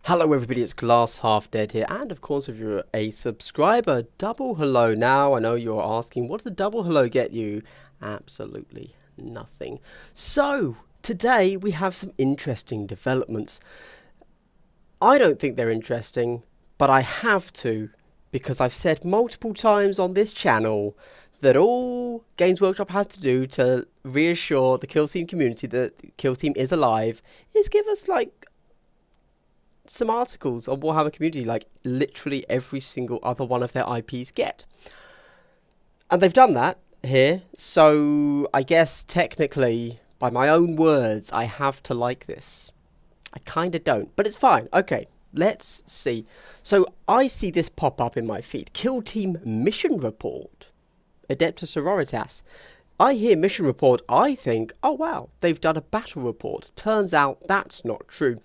Hello everybody, it's Glass Half Dead here, and of course if you're a subscriber, double hello now. I know you're asking, what does the double hello get you? Absolutely nothing. So, today we have some interesting developments. I don't think they're interesting, but I have to, because I've said multiple times on this channel that all Games Workshop has to do to reassure the Kill Team community that Kill Team is alive is give us like some articles on Warhammer community like literally every single other one of their IPs get. And they've done that here, so I guess technically, by my own words, I have to like this. I kind of don't, but it's fine. Okay, let's see. So I see this pop up in my feed. Kill Team Mission Report. Adepta Sororitas. I hear Mission Report, I think, oh wow, they've done a battle report. Turns out that's not true.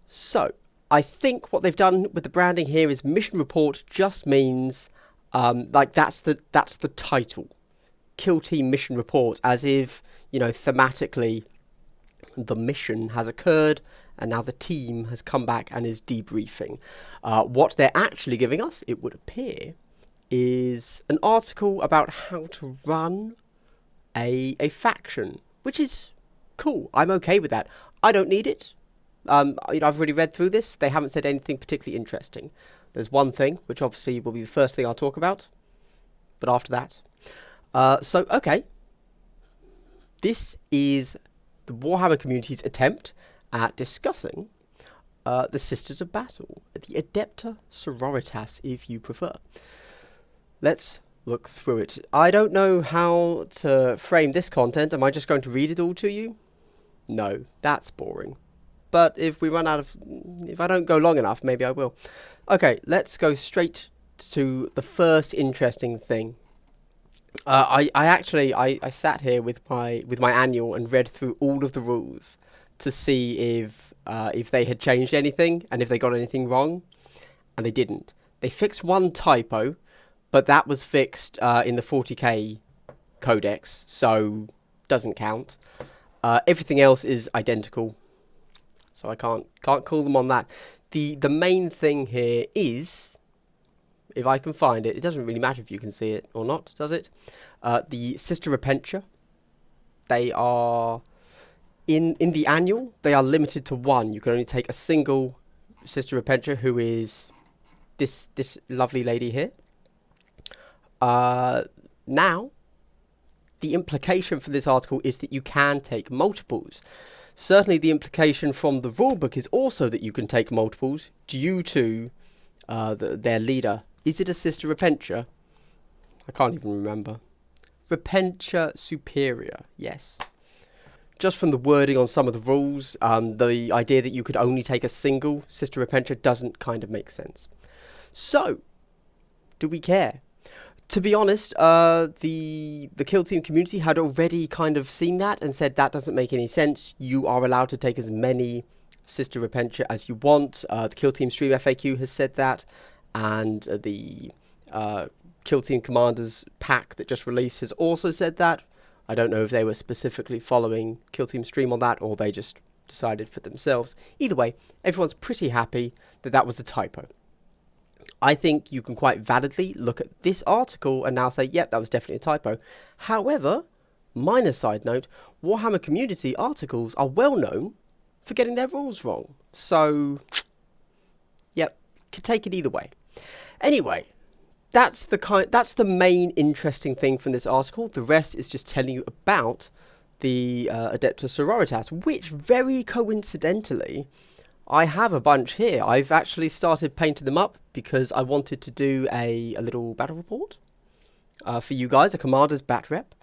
So, I think what they've done with the branding here is Mission Report just means, like that's the title. Kill Team Mission Report, as if, you know, thematically, the mission has occurred, and now the team has come back and is debriefing. What they're actually giving us, it would appear, is an article about how to run a faction, which is cool. I'm okay with that. I don't need it. I've already read through this. They haven't said anything particularly interesting. There's one thing, which obviously will be the first thing I'll talk about. But after that. So, okay. This is the Warhammer community's attempt at discussing the Sisters of Battle. The Adepta Sororitas, if you prefer. Let's look through it. I don't know how to frame this content. Am I just going to read it all to you? No, that's boring. But if I don't go long enough, maybe I will. Okay, let's go straight to the first interesting thing. I sat here with my annual and read through all of the rules to see if they had changed anything and if they got anything wrong, and they didn't. They fixed one typo, but that was fixed in the 40k codex, so doesn't count. Everything else is identical. So I can't call them on that. The main thing here is, if I can find it, it doesn't really matter if you can see it or not, does it? The Sister Repentia. They are in the annual. They are limited to one. You can only take a single Sister Repentia, who is this lovely lady here. Now, the implication for this article is that you can take multiples. Certainly the implication from the rulebook is also that you can take multiples due to their leader. Is it a Sister Repentia? I can't even remember. Repentia Superior, yes. Just from the wording on some of the rules, the idea that you could only take a single Sister Repentia doesn't kind of make sense. So, do we care? To be honest, the Kill Team community had already kind of seen that and said that doesn't make any sense. You are allowed to take as many Sister Repentia as you want. The Kill Team Stream FAQ has said that, and the Kill Team Commanders pack that just released has also said that. I don't know if they were specifically following Kill Team Stream on that, or they just decided for themselves. Either way, everyone's pretty happy that that was the typo. I think you can quite validly look at this article and now say, yep, that was definitely a typo. However, minor side note, Warhammer community articles are well known for getting their rules wrong. So, yep, could take it either way. Anyway, that's the main interesting thing from this article. The rest is just telling you about the Adepta Sororitas, which very coincidentally, I have a bunch here. I've actually started painting them up because I wanted to do a little battle report for you guys, a commander's bat rep.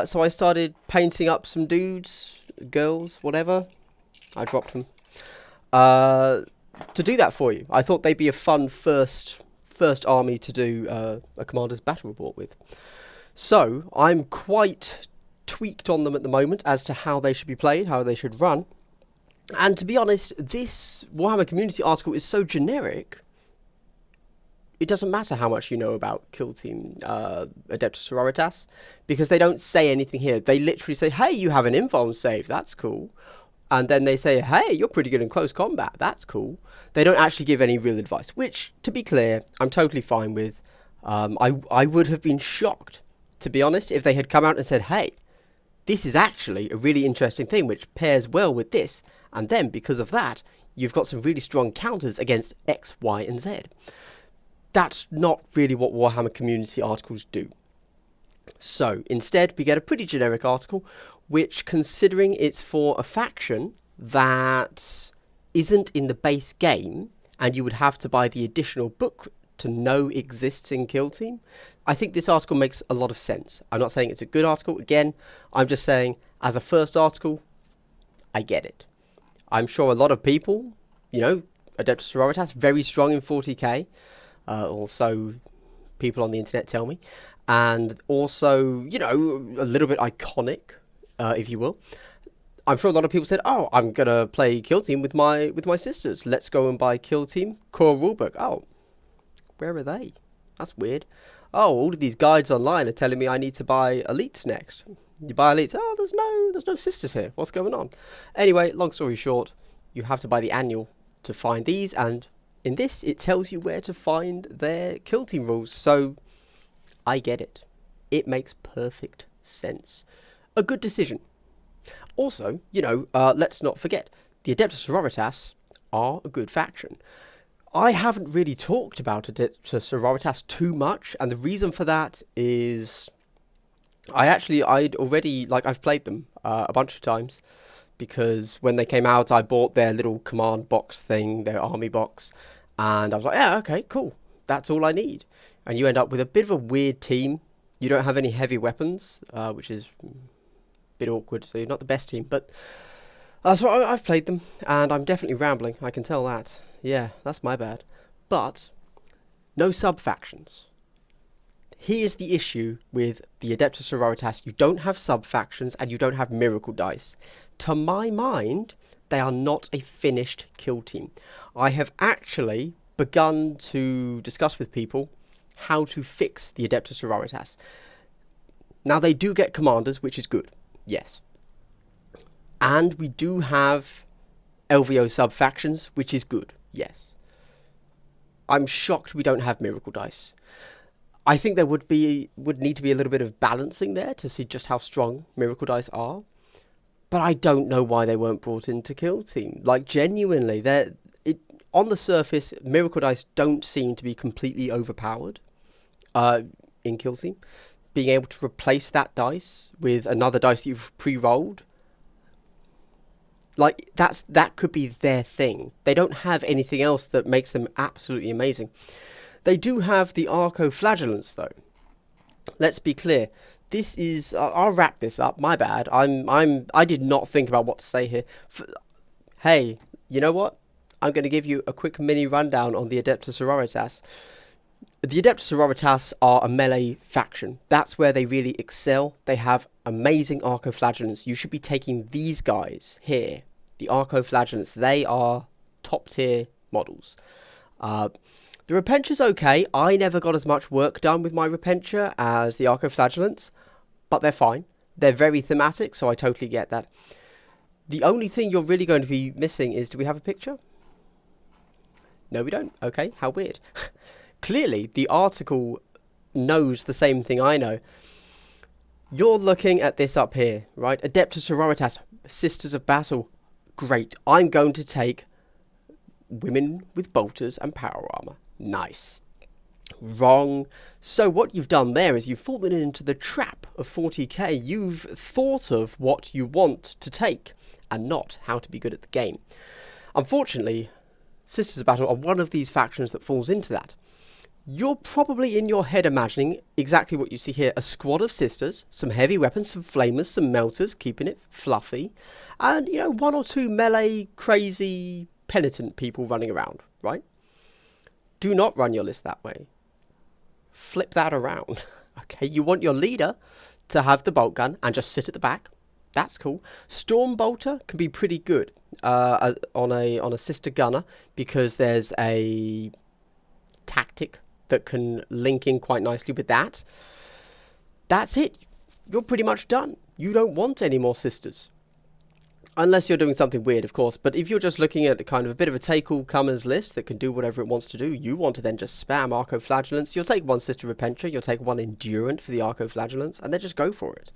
So I started painting up some dudes, girls, whatever. I dropped them to do that for you. I thought they'd be a fun first army to do a commander's battle report with. So I'm quite tweaked on them at the moment as to how they should be played, how they should run. And to be honest, this Warhammer community article is so generic, it doesn't matter how much you know about Kill Team Adepta Sororitas, because they don't say anything here. They literally say, hey, you have an invuln save, that's cool. and then they say, hey, you're pretty good in close combat. That's cool. They don't actually give any real advice, which, to be clear, I'm totally fine with. I would have been shocked, to be honest, if they had come out and said, hey, this is actually a really interesting thing which pairs well with this. And then, because of that, you've got some really strong counters against X, Y, and Z. That's not really what Warhammer community articles do. So, instead, we get a pretty generic article, which, considering it's for a faction that isn't in the base game, and you would have to buy the additional book to know exists in Kill Team, I think this article makes a lot of sense. I'm not saying it's a good article. Again, I'm just saying, as a first article, I get it. I'm sure a lot of people, you know, Adepta Sororitas, very strong in 40k, also people on the internet tell me, and also, you know, a little bit iconic, if you will. I'm sure a lot of people said, oh, I'm going to play Kill Team with my sisters. Let's go and buy Kill Team core rulebook. Oh, where are they? That's weird. Oh, all of these guides online are telling me I need to buy Elites next. You buy Elites. Oh, there's no sisters here. What's going on? Anyway, long story short, you have to buy the annual to find these, and in this, it tells you where to find their Kill Team rules. So, I get it. It makes perfect sense. A good decision. Also, you know, let's not forget, the Adepta Sororitas are a good faction. I haven't really talked about Adepta Sororitas too much, and the reason for that is I'd already, I've played them a bunch of times, because when they came out, I bought their little command box thing, their army box, and I was like, yeah, okay, cool, that's all I need. And you end up with a bit of a weird team. You don't have any heavy weapons, which is a bit awkward, so you're not the best team, but so I've played them, and I'm definitely rambling, I can tell that. Yeah, that's my bad. But, no sub-factions. Here's the issue with the Adepta Sororitas. You don't have sub-factions, and you don't have miracle dice. To my mind, they are not a finished kill team. I have actually begun to discuss with people how to fix the Adepta Sororitas. Now, they do get commanders, which is good. Yes. And we do have LVO sub-factions, which is good. Yes. I'm shocked we don't have miracle dice. I think there would need to be a little bit of balancing there to see just how strong miracle dice are. But I don't know why they weren't brought into Kill Team. Like, genuinely, on the surface, miracle dice don't seem to be completely overpowered in Kill Team. Being able to replace that dice with another dice that you've pre-rolled, like, that could be their thing. They don't have anything else that makes them absolutely amazing. They do have the Arco-Flagellants, though. Let's be clear. This is... I'll wrap this up. My bad. I did not think about what to say here. Hey, you know what? I'm going to give you a quick mini rundown on the Adepta Sororitas. The Adepta Sororitas are a melee faction. That's where they really excel. They have amazing Arco-Flagellants. You should be taking these guys here. The Arco-Flagellants. They are top tier models. The Repenture's okay. I never got as much work done with my Repenture as the Arco-Flagellants, but they're fine. They're very thematic, so I totally get that. The only thing you're really going to be missing is, do we have a picture? No, we don't. Okay, how weird. Clearly, the article knows the same thing I know. You're looking at this up here, right? Adepta Sororitas, Sisters of Battle. Great. I'm going to take women with bolters and power armor. Nice. Wrong. So what you've done there is you've fallen into the trap of 40k. You've thought of what you want to take and not how to be good at the game. Unfortunately, Sisters of Battle are one of these factions that falls into that. You're probably in your head imagining exactly what you see here. A squad of sisters, some heavy weapons, some flamers, some melters, keeping it fluffy, and, you know, one or two melee, crazy, penitent people running around, right? Do not run your list that way. Flip that around. Okay, you want your leader to have the bolt gun and just sit at the back. That's cool. Storm Bolter can be pretty good on a sister gunner, because there's a tactic that can link in quite nicely with that. That's it. You're pretty much done. You don't want any more sisters. Unless you're doing something weird, of course. But if you're just looking at kind of a bit of a take-all-comers list that can do whatever it wants to do, you want to then just spam Arco-Flagellants. You'll take one Sister Repentia, you'll take one Endurant for the Arco-Flagellants, and then just go for it.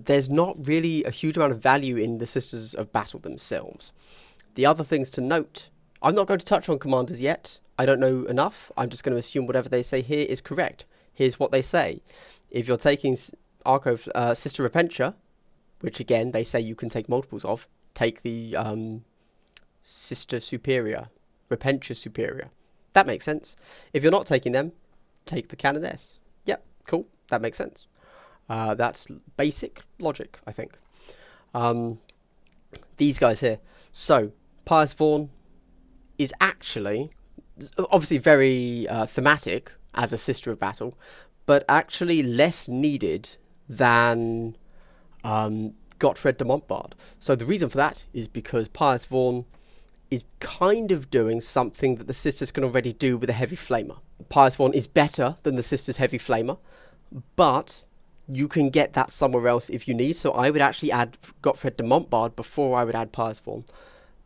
There's not really a huge amount of value in the Sisters of Battle themselves. The other things to note, I'm not going to touch on commanders yet. I don't know enough. I'm just going to assume whatever they say here is correct. Here's what they say. If you're taking Sister Repentia, which again they say you can take multiples of, take the Sister Superior, Repentia Superior. That makes sense. If you're not taking them, take the Canoness. Yep, cool. That makes sense. That's basic logic, I think. These guys here. So, Pious Vaughn is actually, obviously very thematic as a Sister of Battle, but actually less needed than Gottfred de Montbard. So the reason for that is because Pious Vaughn is kind of doing something that the Sisters can already do with a Heavy Flamer. Pious Vaughn is better than the Sisters' Heavy Flamer, but you can get that somewhere else if you need. So I would actually add Gottfred de Montbard before I would add Pious Vaughn.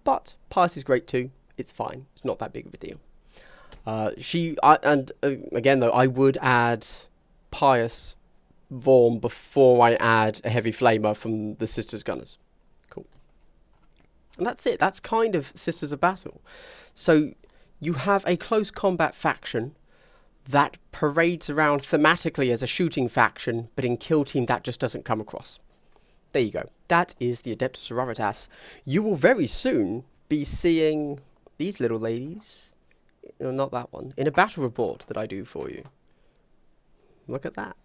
But Pious is great too. It's fine. It's not that big of a deal. Again though, I would add Pious Vaughn before I add a Heavy Flamer from the Sisters Gunners. Cool. And that's it. That's kind of Sisters of Battle. So you have a close combat faction that parades around thematically as a shooting faction, but in Kill Team that just doesn't come across. There you go. That is the Adepta Sororitas. You will very soon be seeing these little ladies, no, not that one, in a battle report that I do for you. Look at that.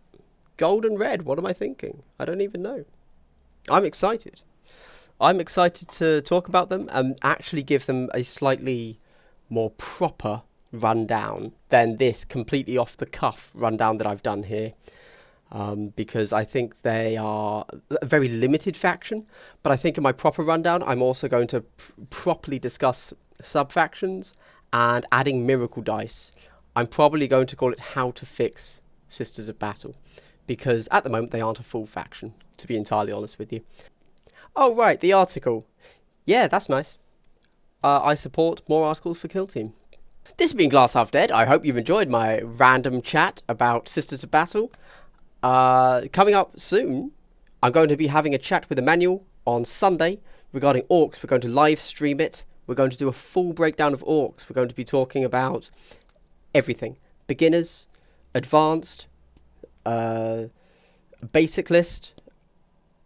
Gold and red, what am I thinking? I don't even know. I'm excited. I'm excited to talk about them and actually give them a slightly more proper rundown than this completely off the cuff rundown that I've done here. Because I think they are a very limited faction, but I think in my proper rundown I'm also going to properly discuss sub-factions and adding miracle dice. I'm probably going to call it How to Fix Sisters of Battle, because at the moment they aren't a full faction, to be entirely honest with you. Oh right, the article. Yeah, that's nice. I support more articles for Kill Team. This has been Glass Half Dead. I hope you've enjoyed my random chat about Sisters of Battle. Coming up soon, I'm going to be having a chat with Emmanuel on Sunday regarding orcs. We're going to live stream it. We're going to do a full breakdown of orcs. We're going to be talking about everything. Beginners, advanced, basic list,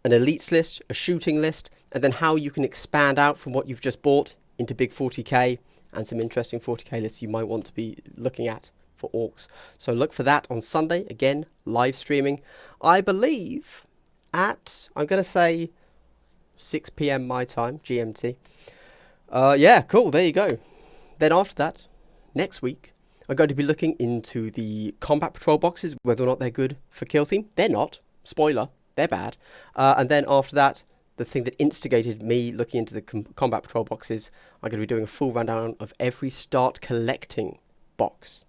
an elites list, a shooting list, and then how you can expand out from what you've just bought into big 40k and some interesting 40k lists you might want to be looking at for orcs. So look for that on Sunday, again, live streaming, I believe at, I'm going to say 6 PM my time, GMT. Yeah, cool, there you go. Then after that, next week, I'm going to be looking into the combat patrol boxes, whether or not they're good for Kill Team. They're not. Spoiler, they're bad. And then after that, the thing that instigated me looking into the combat patrol boxes, I'm going to be doing a full rundown of every start collecting box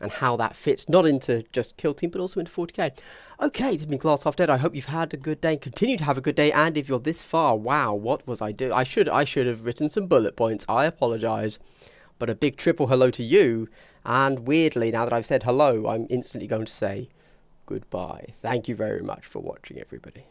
and how that fits, not into just Kill Team, but also into 40k. Okay, this has been Glass Half Dead. I hope you've had a good day. Continue to have a good day. And if you're this far, wow, what was I doing? I should have written some bullet points. I apologise. But a big triple hello to you. And weirdly, now that I've said hello, I'm instantly going to say goodbye. Thank you very much for watching, everybody.